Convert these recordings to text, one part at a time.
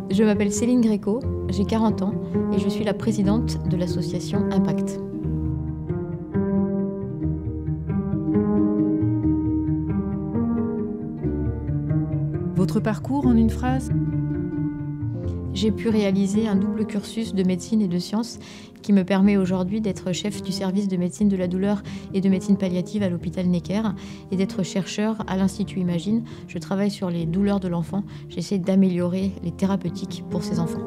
Je m'appelle Céline Gréco, j'ai 40 ans et je suis la présidente de l'association Impact. Votre parcours en une phrase ? J'ai pu réaliser un double cursus de médecine et de sciences qui me permet aujourd'hui d'être chef du service de médecine de la douleur et de médecine palliative à l'hôpital Necker et d'être chercheur à l'Institut Imagine. Je travaille sur les douleurs de l'enfant. J'essaie d'améliorer les thérapeutiques pour ces enfants.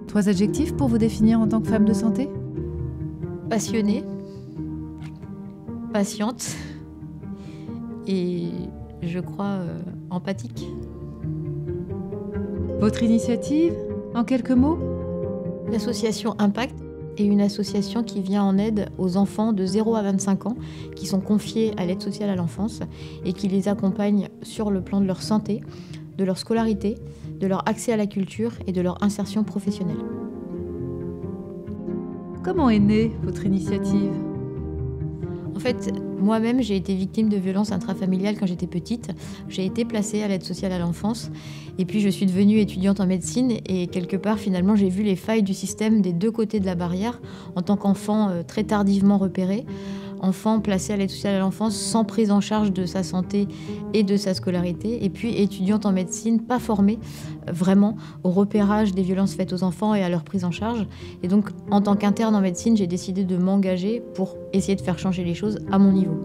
3 adjectifs pour vous définir en tant que femme de santé ? Passionnée, patiente et je crois empathique. Votre initiative, en quelques mots ? L'association Impact est une association qui vient en aide aux enfants de 0 à 25 ans qui sont confiés à l'aide sociale à l'enfance et qui les accompagne sur le plan de leur santé, de leur scolarité, de leur accès à la culture et de leur insertion professionnelle. Comment est née votre initiative ? En fait, moi-même, j'ai été victime de violences intrafamiliales quand j'étais petite. J'ai été placée à l'aide sociale à l'enfance. Et puis, je suis devenue étudiante en médecine. Et quelque part, finalement, j'ai vu les failles du système des deux côtés de la barrière. En tant qu'enfant très tardivement repéré, enfant placé à l'aide sociale à l'enfance sans prise en charge de sa santé et de sa scolarité. Et puis, étudiante en médecine, pas formée vraiment au repérage des violences faites aux enfants et à leur prise en charge. Et donc, en tant qu'interne en médecine, j'ai décidé de m'engager pour essayer de faire changer les choses à mon niveau.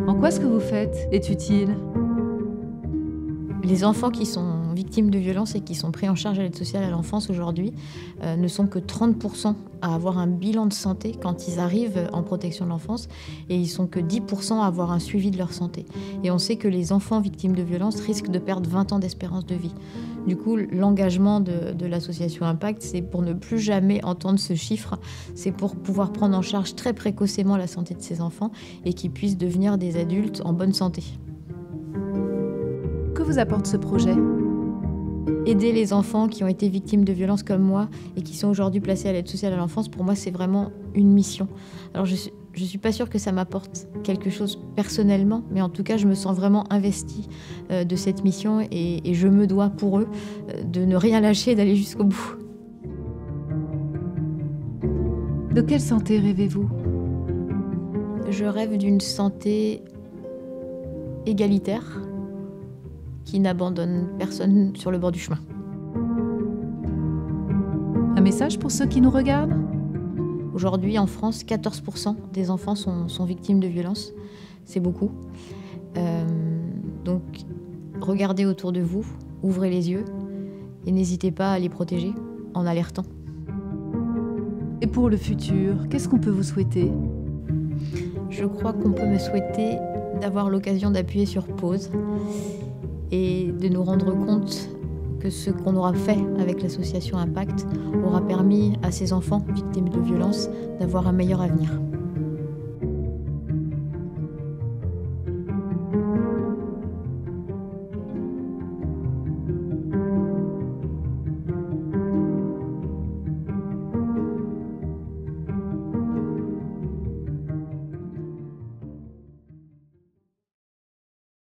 En quoi ce que vous faites est utile ? Les enfants qui sont victimes de violences et qui sont pris en charge à l'aide sociale à l'enfance aujourd'hui ne sont que 30% à avoir un bilan de santé quand ils arrivent en protection de l'enfance et ils sont que 10% à avoir un suivi de leur santé. Et on sait que les enfants victimes de violences risquent de perdre 20 ans d'espérance de vie. Du coup, l'engagement de l'association Impact, c'est pour ne plus jamais entendre ce chiffre, c'est pour pouvoir prendre en charge très précocement la santé de ces enfants et qu'ils puissent devenir des adultes en bonne santé. Que vous apporte ce projet ? Aider les enfants qui ont été victimes de violences comme moi et qui sont aujourd'hui placés à l'aide sociale à l'enfance, pour moi, c'est vraiment une mission. Alors, je suis pas sûre que ça m'apporte quelque chose personnellement, mais en tout cas, je me sens vraiment investie de cette mission et je me dois pour eux de ne rien lâcher, d'aller jusqu'au bout. De quelle santé rêvez-vous ? Je rêve d'une santé égalitaire, qui n'abandonne personne sur le bord du chemin. Un message pour ceux qui nous regardent ? Aujourd'hui, en France, 14% des enfants sont victimes de violences. C'est beaucoup. Donc, regardez autour de vous, ouvrez les yeux et n'hésitez pas à les protéger en alertant. Et pour le futur, qu'est-ce qu'on peut vous souhaiter ? Je crois qu'on peut me souhaiter d'avoir l'occasion d'appuyer sur pause et de nous rendre compte que ce qu'on aura fait avec l'association Impact aura permis à ces enfants victimes de violences d'avoir un meilleur avenir.